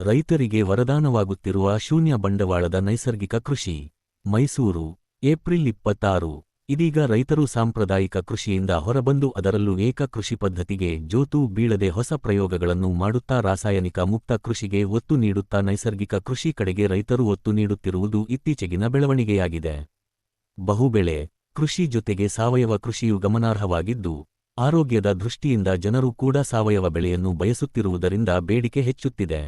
ರೈತರಿಗೆ ವರದಾನವಾಗುತ್ತಿರುವ ಶೂನ್ಯ ಬಂಡವಾಳದ ನೈಸರ್ಗಿಕ ಕೃಷಿ. ಮೈಸೂರು, ಏಪ್ರಿಲ್ 26. ಇದೀಗ ರೈತರು ಸಾಂಪ್ರದಾಯಿಕ ಕೃಷಿಯಿಂದ ಹೊರಬಂದು ಅದರಲ್ಲೂ ಏಕ ಕೃಷಿ ಪದ್ಧತಿಗೆ ಜೋತು ಬೀಳದೆ ಹೊಸ ಪ್ರಯೋಗಗಳನ್ನು ಮಾಡುತ್ತಾ ರಾಸಾಯನಿಕ ಮುಕ್ತ ಕೃಷಿಗೆ ಒತ್ತು ನೀಡುತ್ತಾ ನೈಸರ್ಗಿಕ ಕೃಷಿ ಕಡೆಗೆ ರೈತರು ಒತ್ತು ನೀಡುತ್ತಿರುವುದು ಇತ್ತೀಚೆಗಿನ ಬೆಳವಣಿಗೆಯಾಗಿದೆ. ಬಹುಬೆಳೆ ಕೃಷಿ ಜೊತೆಗೆ ಸಾವಯವ ಕೃಷಿಯು ಗಮನಾರ್ಹವಾಗಿದ್ದು, ಆರೋಗ್ಯದ ದೃಷ್ಟಿಯಿಂದ ಜನರು ಕೂಡ ಸಾವಯವ ಬೆಳೆಯನ್ನು ಬಯಸುತ್ತಿರುವುದರಿಂದ ಬೇಡಿಕೆ ಹೆಚ್ಚುತ್ತಿದೆ.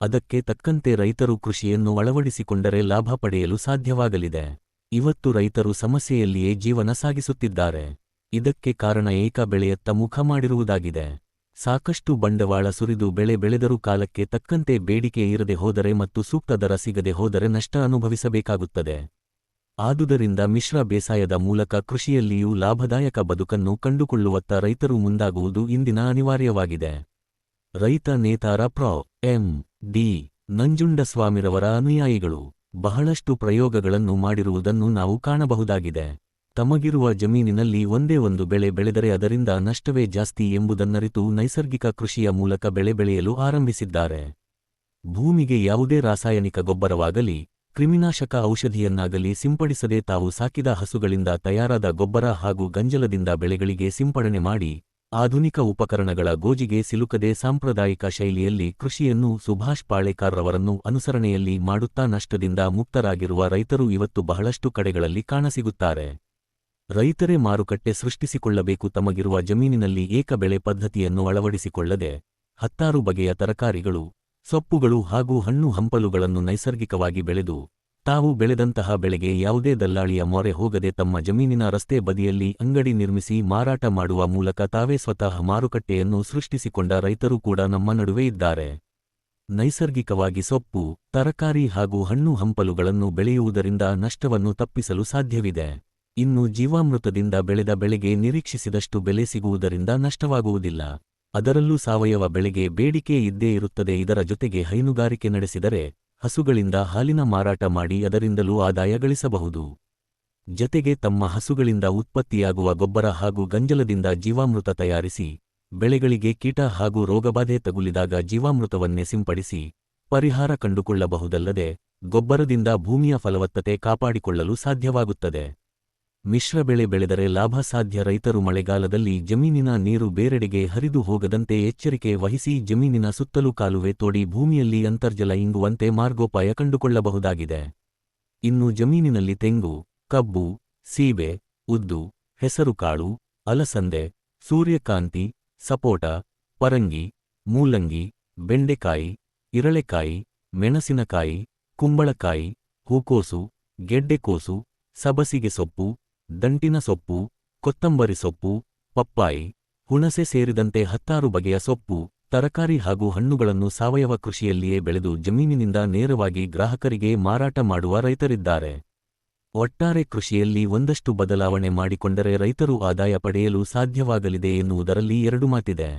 ಅದಕ್ಕೆ ತಕ್ಕಂತೆ ರೈತರು ಕೃಷಿಯನ್ನು ಅಳವಡಿಸಿಕೊಂಡರೆ ಲಾಭ ಪಡೆಯಲು ಸಾಧ್ಯವಾಗಲಿದೆ. ಇವತ್ತು ರೈತರು ಸಮಸ್ಯೆಯಲ್ಲಿಯೇ ಜೀವನ ಸಾಗಿಸುತ್ತಿದ್ದಾರೆ. ಇದಕ್ಕೆ ಕಾರಣ ಏಕ ಬೆಳೆಯತ್ತ ಮುಖ ಮಾಡಿರುವುದಾಗಿದೆ. ಸಾಕಷ್ಟು ಬಂಡವಾಳ ಸುರಿದು ಬೆಳೆ ಬೆಳೆದರೂ ಕಾಲಕ್ಕೆ ತಕ್ಕಂತೆ ಬೇಡಿಕೆ ಇರದೆ ಹೋದರೆ ಮತ್ತು ಸೂಕ್ತ ದರ ಸಿಗದೆ ಹೋದರೆ ನಷ್ಟ ಅನುಭವಿಸಬೇಕಾಗುತ್ತದೆ. ಆದುದರಿಂದ ಮಿಶ್ರ ಬೇಸಾಯದ ಮೂಲಕ ಕೃಷಿಯಲ್ಲಿಯೂ ಲಾಭದಾಯಕ ಬದುಕನ್ನು ಕಂಡುಕೊಳ್ಳುವತ್ತ ರೈತರು ಮುಂದಾಗುವುದು ಇಂದಿನ ಅನಿವಾರ್ಯವಾಗಿದೆ. ರೈತ ನೇತಾರ ಪ್ರೊ. ಎಂ. ಡಿ. ನಂಜುಂಡಸ್ವಾಮಿರವರ ಅನುಯಾಯಿಗಳು ಬಹಳಷ್ಟು ಪ್ರಯೋಗಗಳನ್ನು ಮಾಡಿರುವುದನ್ನು ನಾವು ಕಾಣಬಹುದಾಗಿದೆ. ತಮಗಿರುವ ಜಮೀನಿನಲ್ಲಿ ಒಂದೇ ಒಂದು ಬೆಳೆ ಬೆಳೆದರೆ ಅದರಿಂದ ನಷ್ಟವೇ ಜಾಸ್ತಿ ಎಂಬುದನ್ನರಿತು ನೈಸರ್ಗಿಕ ಕೃಷಿಯ ಮೂಲಕ ಬೆಳೆ ಬೆಳೆಯಲು ಆರಂಭಿಸಿದ್ದಾರೆ. ಭೂಮಿಗೆ ಯಾವುದೇ ರಾಸಾಯನಿಕ ಗೊಬ್ಬರವಾಗಲಿ, ಕ್ರಿಮಿನಾಶಕ ಔಷಧಿಯನ್ನಾಗಲಿ ಸಿಂಪಡಿಸದೆ ತಾವು ಸಾಕಿದ ಹಸುಗಳಿಂದ ತಯಾರಾದ ಗೊಬ್ಬರ ಹಾಗೂ ಗಂಜಲದಿಂದ ಬೆಳೆಗಳಿಗೆ ಸಿಂಪಡಣೆ ಮಾಡಿ, ಆಧುನಿಕ ಉಪಕರಣಗಳ ಗೋಜಿಗೆ ಸಿಲುಕದೆ ಸಾಂಪ್ರದಾಯಿಕ ಶೈಲಿಯಲ್ಲಿ ಕೃಷಿಯನ್ನು ಸುಭಾಷ್ ಪಾಳೇಕರ್ರವರನ್ನು ಅನುಸರಣೆಯಲ್ಲಿ ಮಾಡುತ್ತಾ ನಷ್ಟದಿಂದ ಮುಕ್ತರಾಗಿರುವ ರೈತರು ಇವತ್ತು ಬಹಳಷ್ಟು ಕಡೆಗಳಲ್ಲಿ ಕಾಣಸಿಗುತ್ತಾರೆ. ರೈತರೇ ಮಾರುಕಟ್ಟೆ ಸೃಷ್ಟಿಸಿಕೊಳ್ಳಬೇಕು. ತಮಗಿರುವ ಜಮೀನಿನಲ್ಲಿ ಏಕ ಬೆಳೆ ಪದ್ಧತಿಯನ್ನು ಅಳವಡಿಸಿಕೊಳ್ಳದೆ ಹತ್ತಾರು ಬಗೆಯ ತರಕಾರಿಗಳು, ಸೊಪ್ಪುಗಳು ಹಾಗೂ ಹಣ್ಣು ಹಂಪಲುಗಳನ್ನು ನೈಸರ್ಗಿಕವಾಗಿ ಬೆಳೆದು ತಾವು ಬೆಳೆದಂತಹ ಬೆಳೆಗೆ ಯಾವುದೇ ದಲ್ಲಾಳಿಯ ಮೊರೆ ಹೋಗದೆ ತಮ್ಮ ಜಮೀನಿನ ರಸ್ತೆ ಬದಿಯಲ್ಲಿ ಅಂಗಡಿ ನಿರ್ಮಿಸಿ ಮಾರಾಟ ಮಾಡುವ ಮೂಲಕ ತಾವೇ ಸ್ವತಃ ಮಾರುಕಟ್ಟೆಯನ್ನು ಸೃಷ್ಟಿಸಿಕೊಂಡ ರೈತರು ಕೂಡ ನಮ್ಮ ನಡುವೆ ಇದ್ದಾರೆ. ನೈಸರ್ಗಿಕವಾಗಿ ಸೊಪ್ಪು, ತರಕಾರಿ ಹಾಗೂ ಹಣ್ಣು ಹಂಪಲುಗಳನ್ನು ಬೆಳೆಯುವುದರಿಂದ ನಷ್ಟವನ್ನು ತಪ್ಪಿಸಲು ಸಾಧ್ಯವಿದೆ. ಇನ್ನು ಜೀವಾಮೃತದಿಂದ ಬೆಳೆದ ಬೆಳೆಗೆ ನಿರೀಕ್ಷಿಸಿದಷ್ಟು ಬೆಲೆ ಸಿಗುವುದರಿಂದ ನಷ್ಟವಾಗುವುದಿಲ್ಲ. ಅದರಲ್ಲೂ ಸಾವಯವ ಬೆಳೆಗೆ ಬೇಡಿಕೆ ಇದ್ದೇ ಇರುತ್ತದೆ. ಇದರ ಜೊತೆಗೆ ಹೈನುಗಾರಿಕೆ ನಡೆಸಿದರೆ ಹಸುಗಳಿಂದ ಹಾಲಿನ ಮಾರಾಟ ಮಾಡಿ ಅದರಿಂದಲೂ ಆದಾಯ ಗಳಿಸಬಹುದು. ಜತೆಗೆ ತಮ್ಮ ಹಸುಗಳಿಂದ ಉತ್ಪತ್ತಿಯಾಗುವ ಗೊಬ್ಬರ ಹಾಗೂ ಗಂಜಲದಿಂದ ಜೀವಾಮೃತ ತಯಾರಿಸಿ ಬೆಳೆಗಳಿಗೆ ಕೀಟ ಹಾಗೂ ರೋಗಬಾಧೆ ತಗುಲಿದಾಗ ಜೀವಾಮೃತವನ್ನೇ ಸಿಂಪಡಿಸಿ ಪರಿಹಾರ ಕಂಡುಕೊಳ್ಳಬಹುದಲ್ಲದೆ ಗೊಬ್ಬರದಿಂದ ಭೂಮಿಯ ಫಲವತ್ತತೆ ಕಾಪಾಡಿಕೊಳ್ಳಲು ಸಾಧ್ಯವಾಗುತ್ತದೆ. ಮಿಶ್ರ ಬೆಳೆ ಬೆಳೆದರೆ ಲಾಭ ಸಾಧ್ಯ. ರೈತರು ಮಳೆಗಾಲದಲ್ಲಿ ಜಮೀನಿನ ನೀರು ಬೇರೆಡೆಗೆ ಹರಿದು ಹೋಗದಂತೆ ಎಚ್ಚರಿಕೆ ವಹಿಸಿ ಜಮೀನಿನ ಸುತ್ತಲೂ ಕಾಲುವೆ ತೋಡಿ ಭೂಮಿಯಲ್ಲಿ ಅಂತರ್ಜಲ ಇಂಗುವಂತೆ ಮಾರ್ಗೋಪಾಯ ಕಂಡುಕೊಳ್ಳಬಹುದಾಗಿದೆ. ಇನ್ನು ಜಮೀನಿನಲ್ಲಿ ತೆಂಗು, ಕಬ್ಬು, ಸೀಬೆ, ಉದ್ದು, ಹೆಸರುಕಾಳು, ಅಲಸಂದೆ, ಸೂರ್ಯಕಾಂತಿ, ಸಪೋಟ, ಪರಂಗಿ, ಮೂಲಂಗಿ, ಬೆಂಡೆಕಾಯಿ, ಇರಳೆಕಾಯಿ, ಮೆಣಸಿನಕಾಯಿ, ಕುಂಬಳಕಾಯಿ, ಹೂಕೋಸು, ಗೆಡ್ಡೆಕೋಸು, ಸಬಸಿಗೆ ಸೊಪ್ಪು, ದಂಟಿನ ಸೊಪ್ಪು, ಕೊತ್ತಂಬರಿ ಸೊಪ್ಪು, ಪಪ್ಪಾಯಿ, ಹುಣಸೆ ಸೇರಿದಂತೆ ಹತ್ತಾರು ಬಗೆಯ ಸೊಪ್ಪು, ತರಕಾರಿ ಹಾಗೂ ಹಣ್ಣುಗಳನ್ನು ಸಾವಯವ ಕೃಷಿಯಲ್ಲಿಯೇ ಬೆಳೆದು ಜಮೀನಿನಿಂದ ನೇರವಾಗಿ ಗ್ರಾಹಕರಿಗೆ ಮಾರಾಟ ಮಾಡುವ ರೈತರಿದ್ದಾರೆ. ಒಟ್ಟಾರೆ ಕೃಷಿಯಲ್ಲಿ ಒಂದಷ್ಟು ಬದಲಾವಣೆ ಮಾಡಿಕೊಂಡರೆ ರೈತರು ಆದಾಯ ಪಡೆಯಲು ಸಾಧ್ಯವಾಗಲಿದೆ ಎನ್ನುವುದರಲ್ಲಿ ಎರಡು ಮಾತಿದೆ.